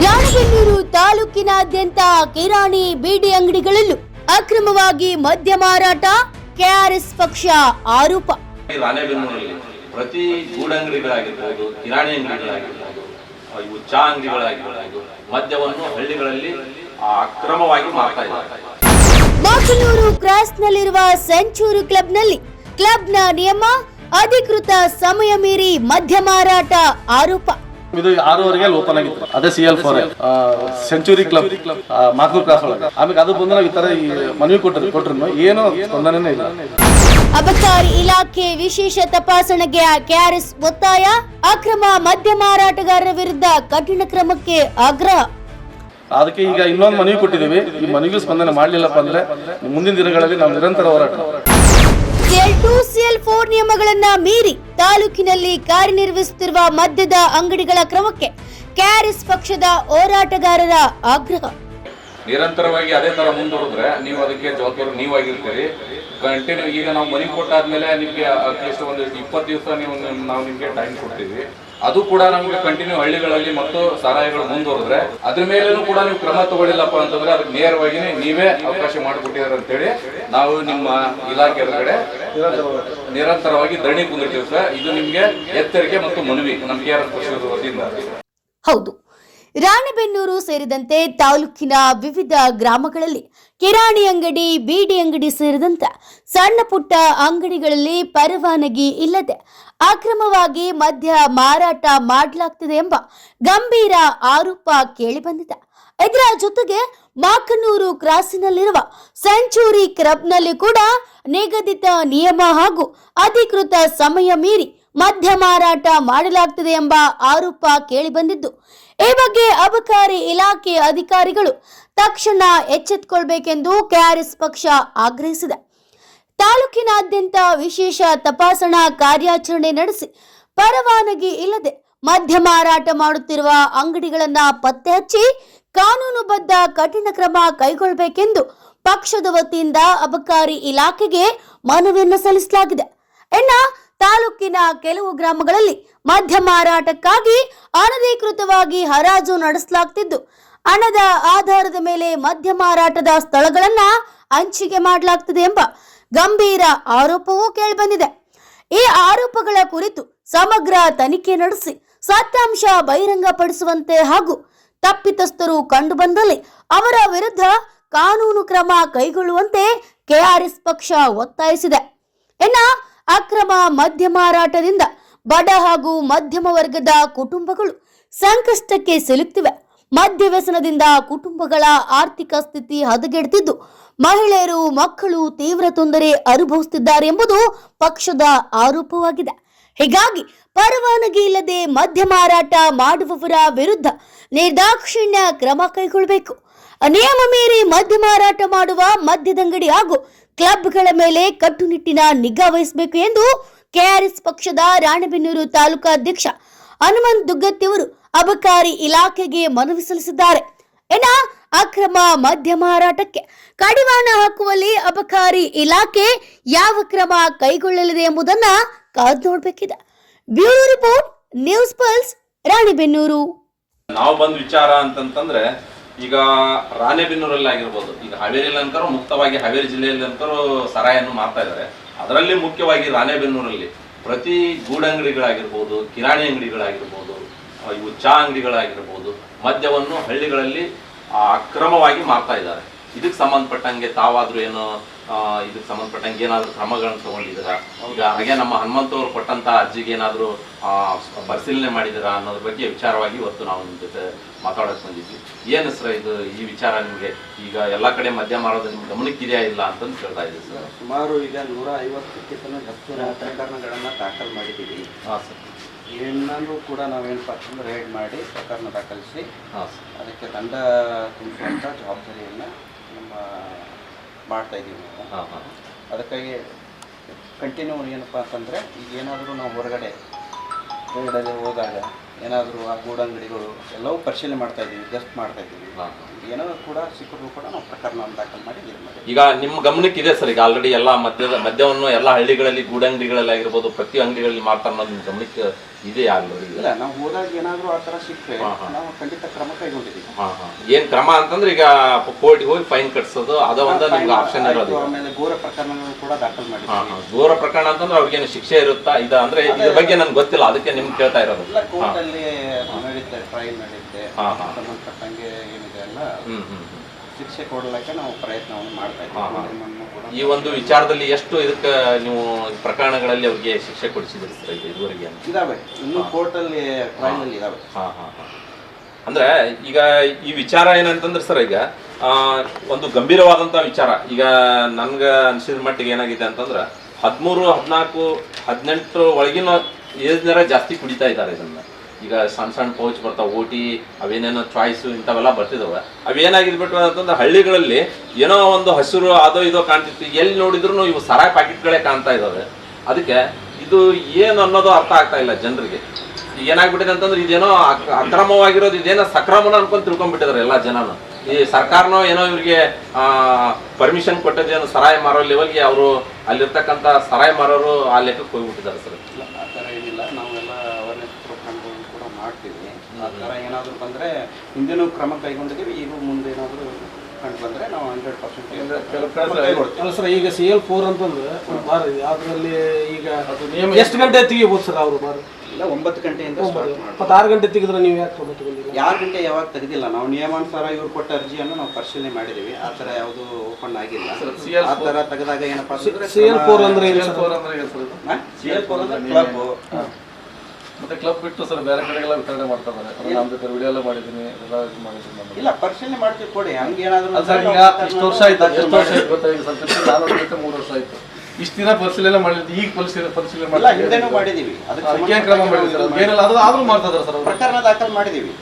ರಾಣೆಬೆನ್ನೂರು ತಾಲೂಕಿನಾದ್ಯಂತ ಕಿರಾಣಿ ಬೀಡಿ ಅಂಗಡಿಗಳಲ್ಲೂ ಅಕ್ರಮವಾಗಿ ಮದ್ಯ ಮಾರಾಟ, ಕೆಆರ್ಎಸ್ ಪಕ್ಷ ಆರೋಪ. ರಾಣೆಬೆನ್ನೂರಲ್ಲಿ ಪ್ರತಿ ಗೂಡಂಗಡಿಗಳಾಗಿರ್ಬೋದು, ಕಿರಾಣಿ ಅಂಗಡಿಗಳಾಗಿರ್ಬೋದು, ಇವು ಚಾ ಅಂಗಡಿಗಳಾಗಿರ್ಬೋದು, ಮದ್ಯವನ್ನು ಹಳ್ಳಿಗಳಲ್ಲಿ ಅಕ್ರಮವಾಗಿ ಮಾರ್ತಾ ಇದ್ದಾರೆ. ಮಾಕನೂರು ಕ್ರಾಸ್ನಲ್ಲಿರುವ ಸೆಂಚುರಿ ಕ್ಲಬ್ನಲ್ಲಿ ಕ್ಲಬ್ನ ನಿಯಮ, ಅಧಿಕೃತ ಸಮಯ ಮೀರಿ ಮದ್ಯ ಮಾರಾಟ ಆರೋಪ. ಇದು 6ವರೆಗೆ ಓಪನ್ ಆಗಿತ್ತು. ಅದೇ CL4 century club Makanur cross ಒಳಗೆ. ಆಮೇಲೆ ಅದು ಬಂದು ನಾವು ಈ ತರ ಮನವಿ ಕೊಟ್ಟರು ಏನೋ ಸ್ಪಂದನೆ ಇಲ್ಲ. ಅಬಕಾರಿ ಇಲಾಖೆ ವಿಶೇಷ ತಪಾಸಣೆಗೆ ಕೆಆರ್ಎಸ್ ಒತ್ತಾಯ, ಅಕ್ರಮ ಮದ್ಯ ಮಾರಾಟಗಾರರ ವಿರುದ್ಧ ಕಠಿಣ ಕ್ರಮಕ್ಕೆ ಆಗ್ರಹ. ಅದಕ್ಕೆ ಈಗ ಇನ್ನೊಂದು ಮನವಿ ಕೊಟ್ಟಿದ್ದೀವಿ. ಈ ಮನವಿಗೂ ಸ್ಪಂದನೆ ಮಾಡಲಿಲ್ಲಪ್ಪ ಅಂದ್ರೆ ಮುಂದಿನ ದಿನಗಳಲ್ಲಿ ನಾವು ನಿರಂತರ ಹೋರಾಟ. CL2, CL4 ನಿಯಮಗಳನ್ನ ಮೀರಿ ತಾಲೂಕಿನಲ್ಲಿ ಕಾರ್ಯನಿರ್ವಹಿಸುತ್ತಿರುವ ಮದ್ಯದ ಅಂಗಡಿಗಳ ಕ್ರಮಕ್ಕೆ ಕೆಆರ್ಎಸ್ ಪಕ್ಷದ ಹೋರಾಟಗಾರರ ಆಗ್ರಹ. ನಿರಂತರವಾಗಿ ಅದೇ ತರ ಮುಂದುವರೆದ್ರೆ ನೀವು ಅದಕ್ಕೆ ಜವಾಬ್ದಾರಿ ನೀವಾಗಿರ್ತೀರಿ. ಕಂಟಿನ್ಯೂ ಈಗ ನಾವು ಮನೆ ಕೊಟ್ಟಾದ್ಮೇಲೆ ನಿಮ್ಗೆ ಅಟ್ಲೀಸ್ಟ್ ಒಂದು 20 ದಿವಸ ನಾವು ನಿಮ್ಗೆ ಟೈಮ್ ಕೊಡ್ತೀವಿ. ಅದು ಕೂಡ ನಮ್ಗೆ ಕಂಟಿನ್ಯೂ ಹಳ್ಳಿಗಳಲ್ಲಿ ಮತ್ತು ಸಾರಾಯಿಗಳು ಮುಂದುವರೆದ್ರೆ ಅದ್ರ ಮೇಲೂ ಕೂಡ ನೀವು ಕ್ರಮ ತಗೊಳ್ಳಿಲ್ಲಪ್ಪ ಅಂತಂದ್ರೆ ಅದಕ್ಕೆ ನೇರವಾಗಿ ನೀವೇ ಅವಕಾಶ ಮಾಡಿಕೊಟ್ಟಿದ್ದಾರೆ ಅಂತೇಳಿ ನಾವು ನಿಮ್ಮ ಇಲಾಖೆ ಕಡೆ ನಿರಂತರವಾಗಿ ಧರಣಿ ಕುಂದಿರ್ತೀವಿ ಸರ್. ಇದು ನಿಮ್ಗೆ ಎಚ್ಚರಿಕೆ ಮತ್ತು ಮನವಿ ನಮ್ಮ ಕೆಆರ್ಎಸ್ ಪಕ್ಷದ ವತಿಯಿಂದ. ಹೌದು, ರಾಣೆಬೆನ್ನೂರು ಸೇರಿದಂತೆ ತಾಲೂಕಿನ ವಿವಿಧ ಗ್ರಾಮಗಳಲ್ಲಿ ಕಿರಾಣಿ ಅಂಗಡಿ, ಬೀಡಿ ಅಂಗಡಿ ಸೇರಿದಂತೆ ಸಣ್ಣ ಪುಟ್ಟ ಅಂಗಡಿಗಳಲ್ಲಿ ಪರವಾನಗಿ ಇಲ್ಲದೆ ಅಕ್ರಮವಾಗಿ ಮದ್ಯ ಮಾರಾಟ ಮಾಡಲಾಗ್ತಿದೆ ಎಂಬ ಗಂಭೀರ ಆರೋಪ ಕೇಳಿಬಂದಿದೆ. ಇದರ ಜೊತೆಗೆ ಮಾಕನೂರು ಕ್ರಾಸಿನಲ್ಲಿರುವ ಸೆಂಚುರಿ ಕ್ಲಬ್ನಲ್ಲಿ ಕೂಡ ನಿಗದಿತ ನಿಯಮ ಹಾಗೂ ಅಧಿಕೃತ ಸಮಯ ಮೀರಿ ಮದ್ಯ ಮಾರಾಟ ಮಾಡಲಾಗ್ತಿದೆ ಎಂಬ ಆರೋಪ ಕೇಳಿಬಂದಿದ್ದು, ಈ ಬಗ್ಗೆ ಅಬಕಾರಿ ಇಲಾಖೆ ಅಧಿಕಾರಿಗಳು ತಕ್ಷಣ ಎಚ್ಚೆತ್ತುಕೊಳ್ಬೇಕೆಂದು ಕೆಆರ್ಎಸ್ ಪಕ್ಷ ಆಗ್ರಹಿಸಿದೆ. ತಾಲೂಕಿನಾದ್ಯಂತ ವಿಶೇಷ ತಪಾಸಣಾ ಕಾರ್ಯಾಚರಣೆ ನಡೆಸಿ ಪರವಾನಗಿ ಇಲ್ಲದೆ ಮದ್ಯ ಮಾರಾಟ ಮಾಡುತ್ತಿರುವ ಅಂಗಡಿಗಳನ್ನ ಪತ್ತೆ ಹಚ್ಚಿ ಕಾನೂನುಬದ್ಧ ಕಠಿಣ ಕ್ರಮ ಕೈಗೊಳ್ಳಬೇಕೆಂದು ಪಕ್ಷದ ವತಿಯಿಂದ ಅಬಕಾರಿ ಇಲಾಖೆಗೆ ಮನವಿಯನ್ನು ಸಲ್ಲಿಸಲಾಗಿದೆ. ಇನ್ನು ತಾಲೂಕಿನ ಕೆಲವು ಗ್ರಾಮಗಳಲ್ಲಿ ಮದ್ಯ ಮಾರಾಟಕ್ಕಾಗಿ ಅನಧಿಕೃತವಾಗಿ ಹರಾಜು ನಡೆಸಲಾಗ್ತಿದ್ದು, ಹಣದ ಆಧಾರದ ಮೇಲೆ ಮದ್ಯ ಮಾರಾಟದ ಸ್ಥಳಗಳನ್ನ ಹಂಚಿಕೆ ಮಾಡಲಾಗ್ತಿದೆ ಎಂಬ ಗಂಭೀರ ಆರೋಪವೂ ಕೇಳಿಬಂದಿದೆ. ಈ ಆರೋಪಗಳ ಕುರಿತು ಸಮಗ್ರ ತನಿಖೆ ನಡೆಸಿ ಸತ್ಯಾಂಶ ಬಹಿರಂಗಪಡಿಸುವಂತೆ ಹಾಗೂ ತಪ್ಪಿತಸ್ಥರು ಕಂಡುಬಂದಲ್ಲಿ ಅವರ ವಿರುದ್ಧ ಕಾನೂನು ಕ್ರಮ ಕೈಗೊಳ್ಳುವಂತೆ ಕೆಆರ್ಎಸ್ ಪಕ್ಷ ಒತ್ತಾಯಿಸಿದೆ. ಇನ್ನು ಅಕ್ರಮ ಮದ್ಯ ಮಾರಾಟದಿಂದ ಬಡ ಹಾಗೂ ಮಧ್ಯಮ ವರ್ಗದ ಕುಟುಂಬಗಳು ಸಂಕಷ್ಟಕ್ಕೆ ಸಿಲುಕ್ತಿವೆ. ಮದ್ಯ ವ್ಯಸನದಿಂದ ಕುಟುಂಬಗಳ ಆರ್ಥಿಕ ಸ್ಥಿತಿ ಹದಗೆಡುತ್ತಿದ್ದು, ಮಹಿಳೆಯರು, ಮಕ್ಕಳು ತೀವ್ರ ತೊಂದರೆ ಅನುಭವಿಸುತ್ತಿದ್ದಾರೆ ಎಂಬುದು ಪಕ್ಷದ ಆರೋಪವಾಗಿದೆ. ಹೀಗಾಗಿ ಪರವಾನಗಿ ಇಲ್ಲದೆ ಮದ್ಯ ಮಾರಾಟ ಮಾಡುವವರ ವಿರುದ್ಧ ನಿರ್ದಾಕ್ಷಿಣ್ಯ ಕ್ರಮ ಕೈಗೊಳ್ಳಬೇಕು. ನಿಯಮ ಮೀರಿ ಮದ್ಯ ಮಾರಾಟ ಮಾಡುವ ಮದ್ಯದಂಗಡಿ ಹಾಗೂ ಕ್ಲಬ್ಗಳ ಮೇಲೆ ಕಟ್ಟುನಿಟ್ಟಿನ ನಿಗಾ ವಹಿಸಬೇಕು ಎಂದು ಕೆಆರ್ಎಸ್ ಪಕ್ಷದ ರಾಣೆಬೆನ್ನೂರು ತಾಲೂಕಾಧ್ಯಕ್ಷ ಹನುಮಂತ್ ದುಗ್ಗತ್ತಿಯವರು ಅಬಕಾರಿ ಇಲಾಖೆಗೆ ಮನವಿ ಸಲ್ಲಿಸಿದ್ದಾರೆ. ಇನ್ನು ಅಕ್ರಮ ಮದ್ಯ ಮಾರಾಟಕ್ಕೆ ಕಡಿವಾಣ ಹಾಕುವಲ್ಲಿ ಅಬಕಾರಿ ಇಲಾಖೆ ಯಾವ ಕ್ರಮ ಕೈಗೊಳ್ಳಲಿದೆ ಎಂಬುದನ್ನ ಕಾದು ನೋಡಬೇಕಿದೆ. Bureau report, News Pulse, Ranebennur. ನಾವು ಬಂದ ವಿಚಾರ ಅಂತಂತಂದ್ರೆ ಈಗ ರಾಣೆಬೆನ್ನೂರಲ್ಲಿ ಆಗಿರ್ಬೋದು, ಈಗ ಹಾವೇರಿಯಲ್ಲಿ ಅಂತಾರೋ ಮುಕ್ತವಾಗಿ ಹಾವೇರಿ ಜಿಲ್ಲೆಯಲ್ಲಿ ಅಂತಾರೋ ಸರಾಯನ್ನು ಮಾರ್ತಾ ಇದ್ದಾರೆ. ಅದರಲ್ಲಿ ಮುಖ್ಯವಾಗಿ ರಾಣೆಬೆನ್ನೂರಲ್ಲಿ ಪ್ರತಿ ಗೂಡಂಗಡಿಗಳಾಗಿರ್ಬೋದು, ಕಿರಾಣಿ ಅಂಗಡಿಗಳಾಗಿರ್ಬೋದು, ಇವು ಚಾ ಅಂಗಡಿಗಳಾಗಿರ್ಬೋದು, ಮದ್ಯವನ್ನು ಹಳ್ಳಿಗಳಲ್ಲಿ ಅಕ್ರಮವಾಗಿ ಮಾರ್ತಾ ಇದ್ದಾರೆ. ಇದಕ್ಕೆ ಸಂಬಂಧಪಟ್ಟಂಗೆ ತಾವಾದ್ರೂ ಏನು ಇದಕ್ಕೆ ಸಂಬಂಧಪಟ್ಟಂಗೆ ಏನಾದರೂ ಕ್ರಮಗಳನ್ನು ತಗೊಂಡಿದ್ದೀರಾ? ಈಗ ಹಾಗೆ ನಮ್ಮ ಹನುಮಂತ ಅವರು ಕೊಟ್ಟಂತ ಅರ್ಜಿಗೆ ಏನಾದರೂ ಪರಿಶೀಲನೆ ಮಾಡಿದ್ದೀರಾ ಅನ್ನೋದ್ರ ಬಗ್ಗೆ ವಿಚಾರವಾಗಿ ಇವತ್ತು ನಾವು ನಿಮ್ಮ ಜೊತೆ ಮಾತಾಡೋಕೆ ಬಂದಿದ್ವಿ. ಏನು ಸರ್ ಇದು ಈ ವಿಚಾರ ನಿಮಗೆ ಈಗ ಎಲ್ಲ ಕಡೆ ಮದ್ಯ ಮಾರೋದು ನಿಮ್ಗೆ ಗಮನಕ್ಕಿದೆಯಾ ಇಲ್ಲ ಅಂತಂದು ಕೇಳ್ತಾ ಇದ್ದೀವಿ ಸರ್. ಸುಮಾರು ಈಗ 150ಕ್ಕಿಂತ ಹೆಚ್ಚು ಪ್ರಕರಣಗಳನ್ನು ದಾಖಲು ಮಾಡಿದ್ದೀವಿ. ಹಾಂ ಸರ್. ಇನ್ನೂ ಕೂಡ ನಾವೇನಪ್ಪ ಅಂತಂದ್ರೆ ರೈಡ್ ಮಾಡಿ ಪ್ರಕರಣ ದಾಖಲಿಸಿ ಅದಕ್ಕೆ ದಂಡ ತುಂಬಿಸುವಂಥ ಜವಾಬ್ದಾರಿಯನ್ನು ನಮ್ಮ ಮಾಡ್ತಾಯಿದ್ದೀವಿ ನಾವು. ಅದಕ್ಕಾಗಿ ಕಂಟಿನ್ಯೂ ಏನಪ್ಪ ಅಂತಂದರೆ ಈಗ ಏನಾದರೂ ನಾವು ಹೊರಗಡೆ ರೈಡಲ್ಲಿ ಹೋದಾಗ ಏನಾದರೂ ಆ ಗೂಡಂಗಡಿಗಳು ಎಲ್ಲವೂ ಪರಿಶೀಲನೆ ಮಾಡ್ತಾ ಇದ್ದೀವಿ, ಗಸ್ಟ್ ಮಾಡ್ತಾ ಇದ್ದೀವಿ. ಏನೋ ಕೂಡ ಸಿಕ್ಕರೂ ಕೂಡ ನಾವು ಪ್ರಕರಣವನ್ನು ದಾಖಲು ಮಾಡಿ ಇದು ಮಾಡಿದ್ದೀವಿ. ಈಗ ನಿಮ್ಮ ಗಮನಕ್ಕೆ ಇದೆ ಸರ್, ಈಗ ಆಲ್ರೆಡಿ ಎಲ್ಲ ಮದ್ಯವನ್ನು ಎಲ್ಲ ಹಳ್ಳಿಗಳಲ್ಲಿ ಗೂಡಂಗಡಿಗಳಲ್ಲಿ ಆಗಿರ್ಬೋದು ಪ್ರತಿ ಅಂಗಡಿಗಳಲ್ಲಿ ಮಾಡ್ತಾರೆ ಅನ್ನೋದು ನಿಮ್ಮ ಗಮನಕ್ಕೆ ಇದೆ ಆಲ್ರೆಡಿ? ಇಲ್ಲ, ನಾವು ಹೋದಾಗ ಏನಾದರೂ ಆ ಥರ ಸಿಕ್ಕರೆ ನಾವು ಖಂಡಿತ ಕ್ರಮ ಕೈಗೊಂಡಿದ್ದೀವಿ. ಏನ್ ಕ್ರಮ ಅಂತಂದ್ರೆ ಈಗ ಕೋರ್ಟ್ಗೆ ಹೋಗಿ ಫೈನ್ ಕಟ್ಸೋದು ಅದ ಒಂದು ನಿಮ್ಗೆ ಆಪ್ಷನ್ ಇರೋದು. ಆಮೇಲೆ ಘೋರ ಪ್ರಕರಣಗಳು ಕೂಡ ದಾಖಲು ಮಾಡಿದ್ದೀವಿ. ಘೋರ ಪ್ರಕರಣ ಅಂತಂದ್ರೆ ಅವ್ರಿಗೇನು ಶಿಕ್ಷೆ ಇರುತ್ತಾ ಇದ ಅಂದ್ರೆ ಇದ್ರ ಬಗ್ಗೆ ನನ್ಗೆ ಗೊತ್ತಿಲ್ಲ, ಅದಕ್ಕೆ ನಿಮ್ಗೆ ಕೇಳ್ತಾ ಇರೋದು. ಇಲ್ಲ, ಕೋರ್ಟಲ್ಲಿ ನಡೆಯುತ್ತೆ, ಟ್ರಯಲ್ ನಡೆಯುತ್ತೆ, ಸಂಬಂಧಪಟ್ಟಂಗೆ ಏನಿದೆ ಅಲ್ಲ ಶಿಕ್ಷೆ ಕೊಡಲಿಕ್ಕೆ ನಾವು ಪ್ರಯತ್ನವನ್ನು ಮಾಡ್ತಾ ಇದ್ದೀವಿ. ಈ ಒಂದು ವಿಚಾರದಲ್ಲಿ ಎಷ್ಟು ಇದಕ್ಕೆ ನೀವು ಪ್ರಕರಣಗಳಲ್ಲಿ ಅವ್ರಿಗೆ ಶಿಕ್ಷೆ ಕೊಡಿಸಿದ್ರಿ ಸರ್ ಇದುವರೆಗೆ? ಇದಾವೆ, ಇನ್ನೂ ಕೋರ್ಟಲ್ಲಿ ಟ್ರಯಲ್ ಅಲ್ಲಿ ಇದಾವೆ. ಅಂದ್ರೆ ಈಗ ಈ ವಿಚಾರ ಏನಂತಂದ್ರೆ ಸರ್, ಈಗ ಒಂದು ಗಂಭೀರವಾದಂತ ವಿಚಾರ. ಈಗ ನನ್ಗೆ ಅನ್ಸಿದ ಮಟ್ಟಿಗೆ ಏನಾಗಿದೆ ಅಂತಂದ್ರೆ 13, 14, 18 ಒಳಗಿನ ಏಜ್ನರ ಜಾಸ್ತಿ ಕುಡಿತಾ ಇದ್ದಾರೆ ಇದನ್ನ. ಈಗ ಸಣ್ಣ ಸಣ್ಣ ಪೌಚ್ ಬರ್ತಾವೆ, ಓಟಿ ಅವೇನೇನೋ ಚಾಯ್ಸು ಇಂಥವೆಲ್ಲ ಬರ್ತಿದಾವೆ. ಅವೇನಾಗಿದ್ಬಿಟ್ಟು ಅಂತಂದ್ರೆ ಹಳ್ಳಿಗಳಲ್ಲಿ ಏನೋ ಒಂದು ಹಸಿರು ಅದೋ ಇದೋ ಕಾಣ್ತಿತ್ತು, ಎಲ್ಲಿ ನೋಡಿದ್ರು ಇವು ಸರಾಯಿ ಪ್ಯಾಕೆಟ್ಗಳೇ ಕಾಣ್ತಾ ಇದ್ದಾವೆ. ಅದಕ್ಕೆ ಇದು ಏನು ಅನ್ನೋದು ಅರ್ಥ ಆಗ್ತಾ ಇಲ್ಲ ಜನರಿಗೆ. ಈಗ ಏನಾಗ್ಬಿಟ್ಟಿದೆ ಅಂತಂದ್ರೆ ಇದೇನೋ ಅಕ್ರಮವಾಗಿರೋದು, ಇದೇನೋ ಸಕ್ರಮನ ಅನ್ಕೊಂಡು ತಿಳ್ಕೊಂಡ್ಬಿಟ್ಟಿದ್ದಾರೆ ಎಲ್ಲ ಜನನು. ಈ ಸರ್ಕಾರನೋ ಏನೋ ಇವ್ರಿಗೆ ಪರ್ಮಿಷನ್ ಕೊಟ್ಟದೇನು ಸರಾಯಿ ಮಾರೋ ಲೆವೆಲ್ಗೆ ಅವರು ಅಲ್ಲಿರ್ತಕ್ಕಂಥ ಸರಾಯಿ ಮಾರೋರು ಆ ಲೆಕ್ಕಕ್ಕೆ ಹೋಗ್ಬಿಟ್ಟಿದ್ದಾರೆ ಸರ್. ಆ ಥರ ಏನಿಲ್ಲ, ನಾವೆಲ್ಲ ಅವೇರ್ನೆಸ್ ಪ್ರೋಗ್ರಾಮ್ಗಳನ್ನು ಕೂಡ ಮಾಡ್ತೀವಿ. ಆ ಥರ ಏನಾದರೂ ಬಂದರೆ ಹಿಂದೆನೂ ಕ್ರಮ ಕೈಗೊಂಡಿದ್ದೀವಿ, ಈಗ ಮುಂದೆ ಏನಾದರೂ ಕಂಡು ಬಂದರೆ ನಾವು 100% ಸರ್. ಈಗ CL4 ಅಂತಂದ್ರೆ ಒಂದು ಬಾರ್ ಇದೆ, ಅದರಲ್ಲಿ ಈಗ ಎಷ್ಟು ಗಂಟೆ ತೆಗಿಬೋದು ಸರ್ ಅವರು ಬಾರ್? ಇಲ್ಲ, 9 ಗಂಟೆಯಿಂದ ಸ್ಟಾರ್ಟ್ ಮಾಡಿ 6 ಗಂಟೆ ತೆಗೆದ್ರೆ ನೀವು ಯಾಕೆ ತಗೊಂಡಿಲ್ಲ? 6 ಗಂಟೆ ಯಾವಾಗ ತೆಗೆದಿಲ್ಲ, ನಾವು ನಿಯಮಾನುಸಾರ ಇವ್ರು ಕೊಟ್ಟ ಅರ್ಜಿಯನ್ನು ನಾವು ಪರಿಶೀಲನೆ ಮಾಡಿದ್ದೀವಿ. ಆ ಥರ ಯಾವುದು ಓಪನ್ ಆಗಿಲ್ಲ. ಆ ಥರ ತೆಗೆದಾಗ ಏನಪ್ಪಾ ಅಂತಂದ್ರೆ CL4 ಅಂದ್ರೆ CL4 ಅಂದ್ರೆ ಕ್ಲಬ್, ಮತ್ತೆ ಕ್ಲಬ್ ಬಿಟ್ಟು ಸರ್ ಬೇರೆ ಕಡೆಗೆಲ್ಲ ವಿತರಣೆ ಮಾಡ್ತಾ ಇದ್ದಾರೆ. ನಮ್ಮ ಜೊತೆ ವಿಡಿಯೋ ಎಲ್ಲ ಮಾಡಿದ್ದೀನಿ, ಎಲ್ಲ ಇದು ಮಾಡಿದ್ದೀನಿ. ಇಲ್ಲ, ಪರಿಶೀಲನೆ ಮಾಡ್ತೀವಿ ಕೊಡಿ. ಹಂಗೆ ಏನಾದರೂ ಈಗ ಇಷ್ಟು ವರ್ಷ ಆಯ್ತು, ಎಷ್ಟು ವರ್ಷ ಆಯ್ತು ಗೊತ್ತಾ? ಈಗ ಸ್ವಲ್ಪ 3 ವರ್ಷ ಆಯ್ತು. ಇಷ್ಟು ದಿನ ಪರಿಶೀಲನೆ ಮಾಡಿದ್ದು, ಈಗ ಪರಿಶೀಲನೆ ಇಲ್ಲ, ಹಿಂದೆನೂ ಮಾಡಿದ್ದೀವಿ. ಅದಕ್ಕೆ ಕ್ರಮ ಮಾಡಿದ್ರು ಏನಿಲ್ಲ, ಅದು ಆದ್ರೂ ಮಾಡ್ತಾ ಇದ್ದಾರೆ ಸರ್. ಪ್ರಕರಣ ದಾಖಲು ಮಾಡಿದ್ದೀವಿ.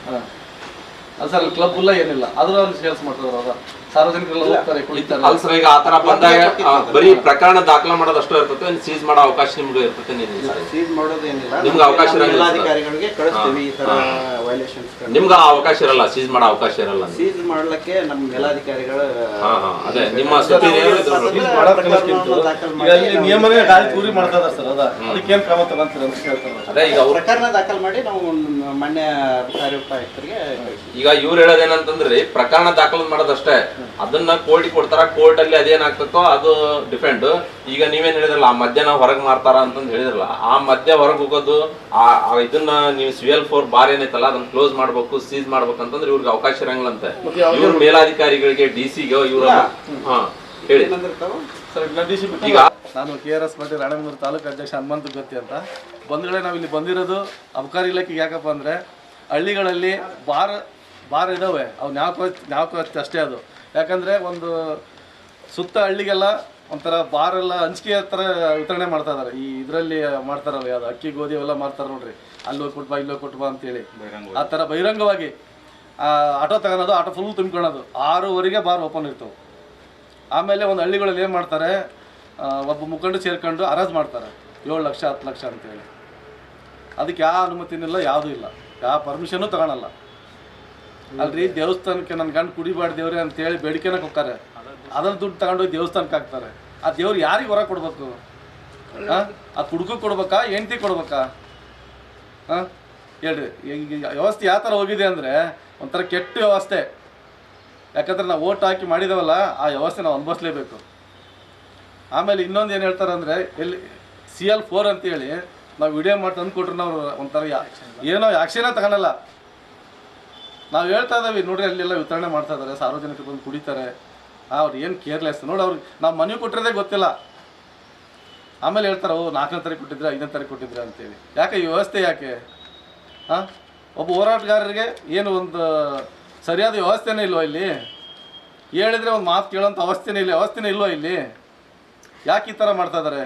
ಅದು ಸರ್ ಕ್ಲಬ್ ಇಲ್ಲ ಏನಿಲ್ಲ, ಆದ್ರೂ ಅವ್ರು ಸೇಲ್ಸ್ ಮಾಡ್ತಾರೆ. ಅವ್ರ ಸಾರ್ವಜನಿಕರೆಲ್ಲ ಹೋಗ್ತಾರೆ, ಕುಳಿತಾರೆ. ಅಲ್ಲ ಸರ್, ಈಗ ಆತರ ಬಂದಾಗ ಬರೀ ಪ್ರಕರಣ ದಾಖಲ ಮಾಡೋದಷ್ಟು ಇರ್ತದೆ, ಸೀಸ್ ಮಾಡೋ ಅವಕಾಶ ನಿಮ್ಗೆ ಇರ್ತದೆ? ಸೀಸ್ ಮಾಡೋದೇನಿಲ್ಲ, ನಿಮ್ಗೆ ಅವಕಾಶ ಇರಲ್ಲ, ಜಿಲ್ಲಾಧಿಕಾರಿಗಳಿಗೆ ಕಳಿಸ್ತೀವಿ. ಈ ತರ ವೈಲೇಷನ್ಸ್ ನಿಮ್ಗೆ ಅವಕಾಶ ಇರಲ್ಲ, ಸೀಸ್ ಮಾಡೋ ಅವಕಾಶ ಇರಲ್ಲ. ಸೀಸ್ ಮಾಡ್ಲಿಕ್ಕೆ ನಮ್ಮ ಜಿಲ್ಲಾಧಿಕಾರಿಗಳು ಅದೇ ನಿಮ್ಮ ನಿಯಮನೇ ಗಾಳಿ ಚೂರಿ ಮಾಡ್ತಾ ಇದ್ದಾರೆ ಸರ್. ಅದಕ್ಕೇನು ಕ್ರಮ ತಗೊಂತೀರ ಅಂತ ಕೇಳ್ತಾರೆ. ಅದೇ ಈಗ ಪ್ರಕರಣ ದಾಖಲು ಮಾಡಿ ನಾವು ಮಾನ್ಯ ಅಧಿಕಾರಿ ಉಪಾಯುಕ್ತರಿಗೆ ಈಗ ಇವ್ರು ಹೇಳೋದೇನಂತಂದ್ರೆ ಪ್ರಕರಣ ದಾಖಲು ಮಾಡೋದಷ್ಟೇ, ಅದನ್ನ ಕೋರ್ಟಿಗೆ ಕೊಡ್ತಾರ, ಕೋರ್ಟ್ ಅಲ್ಲಿ ಅದೇನಾಗ್ತೋ ಅದು ಡಿಪೆಂಡ್. ಈಗ ನೀವೇನ್ ಹೇಳಿದ್ರಲ್ಲ, ಆ ಮದ್ಯನ ಹೊರಗೆ ಮಾರ್ತಾರ ಅಂತಂದು ಹೇಳಿದ್ರಲ್ಲ, ಆ ಮದ್ಯ ಹೊರಗೆ ಹೋಗೋದು ಇದನ್ನ ನೀವು CL4 ಬಾರ್ ಏನೈತಲ್ಲ ಅದನ್ನ ಕ್ಲೋಸ್ ಮಾಡ್ಬೇಕು, ಸೀಸ್ ಮಾಡ್ಬೇಕು ಅಂತಂದ್ರೆ ಇವ್ರಿಗೆ ಅವಕಾಶ ಇರಂಗಿಲ್ಲಂತೆ. ಇವ್ರ ಮೇಲಾಧಿಕಾರಿಗಳಿಗೆ DC-ಗೆ ಇವ್ರ ಹೇಳಿ. ಈಗ ನಾನು KRS ಪಾಟೀಲ್, ರಾಣೆಬೆನ್ನೂರು ತಾಲೂಕು ಅಧ್ಯಕ್ಷ, ಹನುಮಂತ ಗತ್ತಿ ಅಂತ. ಬಂಧುಗಳೇ, ನಾವು ಇಲ್ಲಿ ಬಂದಿರೋದು ಅಬಕಾರಿ ಇಲಾಖೆಗೆ. ಯಾಕಪ್ಪ ಅಂದರೆ ಹಳ್ಳಿಗಳಲ್ಲಿ ಬಾರ್ ಇದ್ದಾವೆ, ಅವು ನ್ಯಾಪಕ ಅಷ್ಟೇ. ಅದು ಯಾಕಂದರೆ ಒಂದು ಸುತ್ತ ಹಳ್ಳಿಗೆಲ್ಲ ಒಂಥರ ಬಾರೆಲ್ಲ ಹಂಚಿಕೆ ಥರ ವಿತರಣೆ ಮಾಡ್ತಾ ಇದ್ದಾರೆ. ಈ ಇದರಲ್ಲಿ ಮಾಡ್ತಾರಲ್ಲ, ಯಾವುದು ಅಕ್ಕಿ ಗೋಧಿ ಅವೆಲ್ಲ ಮಾಡ್ತಾರೆ ನೋಡ್ರಿ, ಅಲ್ಲೋಗಿ ಕೊಟ್ಬಾ ಇಲ್ಲೋಗಿ ಕೊಟ್ಬಾ ಅಂತೇಳಿ. ಆ ಥರ ಬಹಿರಂಗವಾಗಿ ಆಟೋ ತಗೊಳೋದು, ಆಟೋ ಫುಲ್ ತುಂಬ್ಕೊಳ್ಳೋದು. 6:00ವರೆಗೆ ಬಾರ್ ಓಪನ್ ಇರ್ತವೆ. ಆಮೇಲೆ ಒಂದು ಹಳ್ಳಿಗಳಲ್ಲಿ ಏನು ಮಾಡ್ತಾರೆ, ಒಬ್ಬ ಮುಖಂಡ ಸೇರ್ಕೊಂಡು ಹರಾಜು ಮಾಡ್ತಾರೆ 7 ಲಕ್ಷ 10 ಲಕ್ಷ ಅಂತೇಳಿ. ಅದಕ್ಕೆ ಯಾವ ಅನುಮತಿನಿಲ್ಲ, ಯಾವುದೂ ಇಲ್ಲ, ಯಾವ ಪರ್ಮಿಷನ್ನು ತಗೊಳಲ್ಲ. ಅಲ್ರಿ, ದೇವಸ್ಥಾನಕ್ಕೆ ನನ್ನ ಗಂಡು ಕುಡಿಬಾರ್ದು ದೇವ್ರೆ ಅಂತೇಳಿ ಬೇಡಿಕೆನ ಹೋಗ್ತಾರೆ, ಅದನ್ನು ದುಡ್ಡು ತಗೊಂಡೋಗಿ ದೇವಸ್ಥಾನಕ್ಕೆ ಹಾಕ್ತಾರೆ. ಆ ದೇವ್ರು ಯಾರಿಗೆ ಹೊರ ಕೊಡ್ಬೇಕು? ಆ ಕುಡ್ಕೊ ಕೊಡ್ಬೇಕಾ, ಹೆಂಡ್ತಿ ಕೊಡ್ಬೇಕಾ? ಹೇಳ್ರಿ. ಈಗ ವ್ಯವಸ್ಥೆ ಯಾವ ಥರ ಹೋಗಿದೆ ಅಂದರೆ ಒಂಥರ ಕೆಟ್ಟ ವ್ಯವಸ್ಥೆ. ಯಾಕಂದ್ರೆ ನಾವು ಓಟ್ ಹಾಕಿ ಮಾಡಿದೇವಲ್ಲ, ಆ ವ್ಯವಸ್ಥೆ ನಾವು ಅನುಭವಿಸ್ಲೇಬೇಕು. ಆಮೇಲೆ ಇನ್ನೊಂದು ಏನು ಹೇಳ್ತಾರೆ ಅಂದರೆ, ಎಲ್ಲಿ CL4 ಅಂತೇಳಿ ನಾವು ವಿಡಿಯೋ ಮಾಡಿ ತಂದು ಕೊಟ್ರು, ನಾವು ಒಂಥರ ಏನೋ ಆ್ಯಕ್ಷನೇ ತಗೊಳಲ್ಲ. ನಾವು ಹೇಳ್ತಾ ಇದ್ದೀವಿ ನೋಡ್ರಿ, ಅಲ್ಲೆಲ್ಲ ವಿತರಣೆ ಮಾಡ್ತಾ ಇದ್ದಾರೆ, ಸಾರ್ವಜನಿಕರು ಬಂದು ಕುಡಿತಾರೆ. ಅವ್ರು ಏನು ಕೇರ್ಲೆಸ್ ನೋಡಿ. ಅವ್ರಿಗೆ ನಾವು ಮನೆ ಕೊಟ್ಟಿರೋದೇ ಗೊತ್ತಿಲ್ಲ. ಆಮೇಲೆ ಹೇಳ್ತಾರೆ, 4ನೇ ತಾರೀಕು ಕೊಟ್ಟಿದ್ರೆ 5ನೇ ತಾರೀಕು ಕೊಟ್ಟಿದ್ರೆ ಅಂತೇಳಿ. ಯಾಕೆ ಈ ವ್ಯವಸ್ಥೆ ಯಾಕೆ? ಒಬ್ಬ ಹೋರಾಟಗಾರರಿಗೆ ಏನು ಒಂದು ಸರಿಯಾದ ವ್ಯವಸ್ಥೆನೇ ಇಲ್ವಾ ಇಲ್ಲಿ? ಹೇಳಿದ್ರೆ ಒಂದು ಮಾತು ಕೇಳೋಂಥ ವ್ಯವಸ್ಥೆನೇ ಇಲ್ವಾ ಇಲ್ಲಿ? ಯಾಕೆ ಈ ಥರ ಮಾಡ್ತಾ ಇದ್ದಾರೆ?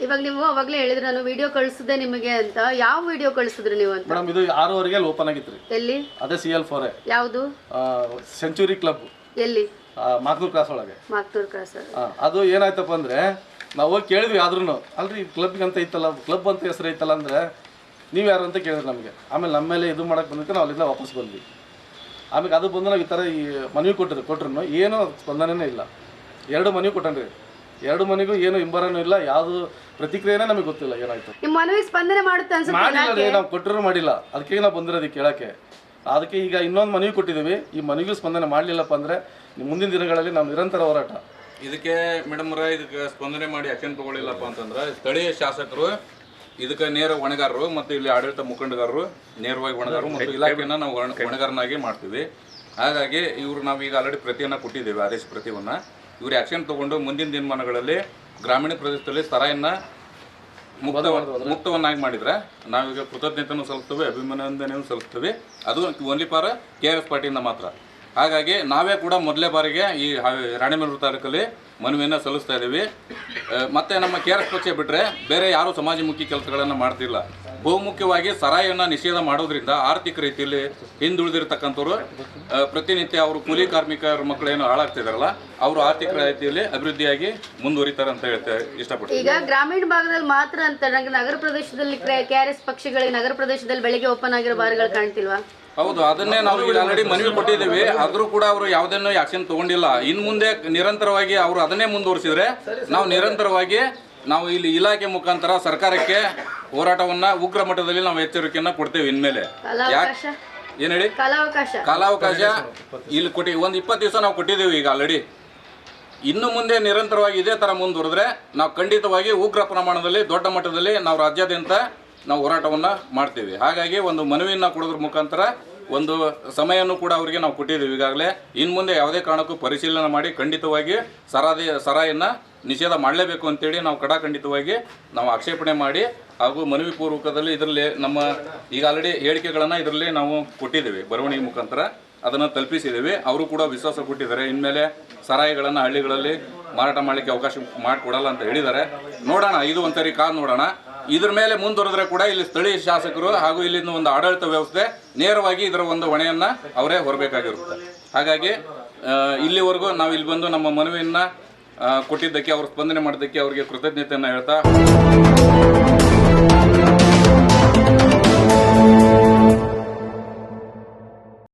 ಇವಾಗ ನೀವು ಅವಾಗಲೇ ಹೇಳಿದ್ರೆ ನಾನು ವಿಡಿಯೋ ಕಳಿಸಿದೆ ನಿಮಗೆ ಅಂತ. ಯಾವ ವಿಡಿಯೋ ಕಳಿಸಿದ್ರಿ ನೀವು ಅಂತ? ಮೇಡಮ್, ಇದು 6:00ವರೆಗೆ ಓಪನ್ ಆಗಿತ್ತು ರೀ. ಎಲ್ಲಿ? ಅದೇ CL4. ಯಾವುದು? Century club. ಎಲ್ಲಿ? ಮಾಕ್ನೂರ್ ಕ್ರಾಸ್ ಒಳಗೆ. ಮಾಕ್ನೂರ್ ಕ್ರಾಸ್. ಅದು ಏನಾಯ್ತಪ್ಪ ಅಂದರೆ, ನಾವು ಹೋಗಿ ಕೇಳಿದ್ವಿ. ಆದ್ರೂ ಅಲ್ರಿ ಕ್ಲಬ್ಗೆ ಅಂತ ಇತ್ತಲ್ಲ, ಕ್ಲಬ್ ಅಂತ ಹೆಸರು ಐತಲ್ಲ ಅಂದರೆ ನೀವು ಯಾರು ಅಂತ ಕೇಳಿದ್ರು ನಮಗೆ. ಆಮೇಲೆ ನಮ್ಮ ಮೇಲೆ ಇದು ಮಾಡೋಕ್ಕೆ ಬಂದಕ್ಕೆ ನಾವು ಅಲ್ಲಿಂದ ವಾಪಸ್ ಬಂದ್ವಿ. ಆಮೇಲೆ ಅದು ಬಂದು ನಾವು ಈ ಥರ ಈ ಮನವಿ ಕೊಟ್ಟರು ಏನೂ ಸ್ಪಂದನೇ ಇಲ್ಲ. 2 ಮನವಿ ಕೊಟ್ಟನ್ರಿ, 2 ಮನೆಗೂ ಏನು ಇಂಬರನೂ ಇಲ್ಲ, ಯಾವುದು ಪ್ರತಿಕ್ರಿಯೆನೇ ನಮಗೆ ಗೊತ್ತಿಲ್ಲ ಏನಾಯ್ತು. ನಿಮ್ಮ ಮನವಿ ಸ್ಪಂದನೆ ಮಾಡುತ್ತೆ ಅನ್ಸುತ್ತೆ. ಮಾಡಿಲ್ಲ ರೀ, ನಾವು ಕೊಟ್ಟರು ಮಾಡಿಲ್ಲ, ಅದಕ್ಕೆ ನಾವು ಬಂದಿರೋದು ಕೇಳೋಕ್ಕೆ. ಅದಕ್ಕೆ ಈಗ ಇನ್ನೊಂದು ಮನವಿ ಕೊಟ್ಟಿದ್ದೀವಿ, ಈ ಮನವಿಗೂ ಸ್ಪಂದನೆ ಮಾಡಲಿಲ್ಲಪ್ಪ ಅಂದರೆ ಮುಂದಿನ ದಿನಗಳಲ್ಲಿ ನಾವು ನಿರಂತರ ಹೋರಾಟ. ಇದಕ್ಕೆ ಮೇಡಮ್ ಇದಕ್ಕೆ ಸ್ಪಂದನೆ ಮಾಡಿ ಆಕ್ಷನ್ ತಗೊಳ್ಳಿಲ್ಲಪ್ಪ ಅಂತಂದ್ರೆ ಸ್ಥಳೀಯ ಶಾಸಕರು ಇದಕ್ಕೆ ನೇರ ಹೊಣೆಗಾರರು ಮತ್ತು ಇಲ್ಲಿ ಆಡಳಿತ ಮುಖಂಡಗಾರರು ನೇರವಾಗಿ ಹೊಣೆಗಾರರು ಮತ್ತು ಇಲಾಖೆಯನ್ನು ನಾವು ಹೊಣೆಗಾರನಾಗಿ ಮಾಡ್ತೀವಿ. ಹಾಗಾಗಿ ಇವರು ನಾವೀಗ ಆಲ್ರೆಡಿ ಪ್ರತಿಯನ್ನು ಕೊಟ್ಟಿದ್ದೇವೆ, ಆದೇಶ ಪ್ರತಿಯನ್ನು. ಇವರು ಆ್ಯಕ್ಷನ್ ತೊಗೊಂಡು ಮುಂದಿನ ದಿನಮಾನಗಳಲ್ಲಿ ಗ್ರಾಮೀಣ ಪ್ರದೇಶದಲ್ಲಿ ಸರಾಯನ್ನು ಮುಕ್ತವನ್ನಾಗಿ ಮಾಡಿದರೆ ನಾವೀಗ ಕೃತಜ್ಞತೆಯನ್ನು ಸಲ್ಲಿಸ್ತೇವೆ, ಅಭಿನಂದನೆಯನ್ನು ಸಲ್ಲಿಸ್ತೇವೆ. ಅದು ಓನ್ಲಿ ಫಾರ್ KRS ಪಾರ್ಟಿಯಿಂದ ಮಾತ್ರ. ಹಾಗಾಗಿ ನಾವೇ ಕೂಡ ಮೊದಲೇ ಬಾರಿಗೆ ಈ ರಾಣೆಬೆನ್ನೂರು ತಾಲೂಕಲ್ಲಿ ಮನವಿಯನ್ನು ಸಲ್ಲಿಸ್ತಾ ಇದ್ದೀವಿ. ಮತ್ತು ನಮ್ಮ KRS ಪಕ್ಷ ಬಿಟ್ಟರೆ ಬೇರೆ ಯಾರೂ ಸಮಾಜಮುಖಿ ಕೆಲಸಗಳನ್ನು ಮಾಡ್ತಿಲ್ಲ. ಬಹುಮುಖ್ಯವಾಗಿ ಸರಾಯಿಯನ್ನು ನಿಷೇಧ ಮಾಡೋದ್ರಿಂದ ಆರ್ಥಿಕ ರೀತಿಯಲ್ಲಿ ಹಿಂದುಳಿದಿರ್ತಕ್ಕಂಥವ್ರು ಪ್ರತಿನಿತ್ಯ ಅವರು ಕೂಲಿ ಕಾರ್ಮಿಕರ ಮಕ್ಕಳೇನು ಹಾಳಾಗ್ತಿದಾರಲ್ಲ, ಅವರು ಆರ್ಥಿಕ ರೀತಿಯಲ್ಲಿ ಅಭಿವೃದ್ಧಿಯಾಗಿ ಮುಂದುವರಿತಾರೆ ಅಂತ ಹೇಳ್ತಾರೆ ಇಷ್ಟಪಡ್ತೀನಿ. ಈಗ ಗ್ರಾಮೀಣ ಭಾಗದಲ್ಲಿ ಮಾತ್ರ ಅಂತ ನಗರ ಪ್ರದೇಶದಲ್ಲಿ KRS ಪಕ್ಷಗಳಿಗೆ ನಗರ ಪ್ರದೇಶದಲ್ಲಿ ಬೆಳಿಗ್ಗೆ ಓಪನ್ ಆಗಿರೋ ಬಾರ್ಗಳು ಕಾಣ್ತಿಲ್ವಾ? ಹೌದು, ಅದನ್ನೇ ನಾವು ಈಗ ಆಲ್ರೆಡಿ ಮನವಿ ಕೊಟ್ಟಿದ್ದೀವಿ. ಆದರೂ ಕೂಡ ಅವರು ಯಾವುದನ್ನು ಆಕ್ಷನ್ ತಗೊಂಡಿಲ್ಲ. ಇನ್ನು ಮುಂದೆ ನಿರಂತರವಾಗಿ ಅವರು ಅದನ್ನೇ ಮುಂದುವರಿಸಿದ್ರೆ ನಾವು ನಿರಂತರವಾಗಿ ನಾವು ಇಲ್ಲಿ ಇಲಾಖೆ ಮುಖಾಂತರ ಸರ್ಕಾರಕ್ಕೆ ಹೋರಾಟವನ್ನ ಉಗ್ರ ಮಟ್ಟದಲ್ಲಿ ನಾವು ಎಚ್ಚರಿಕೆಯನ್ನ ಕೊಡ್ತೇವೆ. ಇನ್ಮೇಲೆ ಏನ್ ಹೇಳಿ ಕಾಲಾವಕಾಶ ಇಲ್ಲಿ ಕೊಟ್ಟಿ ಒಂದು 20 ದಿವಸ ನಾವು ಕೊಟ್ಟಿದ್ದೀವಿ ಈಗ ಆಲ್ರೆಡಿ. ಇನ್ನು ಮುಂದೆ ನಿರಂತರವಾಗಿ ಇದೇ ತರ ಮುಂದುವರೆದ್ರೆ ನಾವು ಖಂಡಿತವಾಗಿ ಉಗ್ರ ಪ್ರಮಾಣದಲ್ಲಿ ದೊಡ್ಡ ಮಟ್ಟದಲ್ಲಿ ನಾವು ರಾಜ್ಯಾದ್ಯಂತ ನಾವು ಹೋರಾಟವನ್ನು ಮಾಡ್ತೀವಿ. ಹಾಗಾಗಿ ಒಂದು ಮನವಿಯನ್ನು ಕೊಡೋದ್ರ ಮುಖಾಂತರ ಒಂದು ಸಮಯವನ್ನು ಕೂಡ ಅವರಿಗೆ ನಾವು ಕೊಟ್ಟಿದ್ದೀವಿ ಈಗಾಗಲೇ. ಇನ್ನು ಮುಂದೆ ಯಾವುದೇ ಕಾರಣಕ್ಕೂ ಪರಿಶೀಲನೆ ಮಾಡಿ ಖಂಡಿತವಾಗಿ ಸರಾಯನ್ನು ನಿಷೇಧ ಮಾಡಲೇಬೇಕು ಅಂತೇಳಿ ನಾವು ಖಂಡಿತವಾಗಿ ನಾವು ಆಕ್ಷೇಪಣೆ ಮಾಡಿ ಹಾಗೂ ಮನವಿ ಪೂರ್ವಕದಲ್ಲಿ ಇದರಲ್ಲಿ ನಮ್ಮ ಈಗ ಆಲ್ರೆಡಿ ಹೇಳಿಕೆಗಳನ್ನು ಇದರಲ್ಲಿ ನಾವು ಕೊಟ್ಟಿದ್ದೇವೆ, ಬರವಣಿಗೆ ಮುಖಾಂತರ ಅದನ್ನು ತಲುಪಿಸಿದ್ದೇವೆ. ಅವರು ಕೂಡ ವಿಶ್ವಾಸ ಕೊಟ್ಟಿದ್ದಾರೆ, ಇನ್ಮೇಲೆ ಸರಾಯಿಗಳನ್ನು ಹಳ್ಳಿಗಳಲ್ಲಿ ಮಾರಾಟ ಮಾಡಲಿಕ್ಕೆ ಅವಕಾಶ ಮಾಡಿಕೊಡಲ್ಲ ಅಂತ ಹೇಳಿದ್ದಾರೆ. ನೋಡೋಣ, ಇದು ಒಂದ್ಸರಿ ಕಾದು ನೋಡೋಣ. ಇದ್ರ ಮೇಲೆ ಮುಂದುವರೆದ್ರೆ ಕೂಡ ಇಲ್ಲಿ ಸ್ಥಳೀಯ ಶಾಸಕರು ಹಾಗೂ ಇಲ್ಲಿಂದ ಒಂದು ಆಡಳಿತ ವ್ಯವಸ್ಥೆ ನೇರವಾಗಿ ಇದರ ಒಂದು ಹೊಣೆಯನ್ನು ಅವರೇ ಹೊರಬೇಕಾಗಿರುತ್ತೆ. ಹಾಗಾಗಿ ಇಲ್ಲಿವರೆಗೂ ನಾವು ಇಲ್ಲಿ ಬಂದು ನಮ್ಮ ಮನವಿಯನ್ನು ಕೊಟ್ಟಿದ್ದಕ್ಕೆ, ಅವರು ಸ್ಪಂದನೆ ಮಾಡಿದ್ದಕ್ಕೆ ಅವರಿಗೆ ಕೃತಜ್ಞತೆಯನ್ನು ಹೇಳ್ತಾ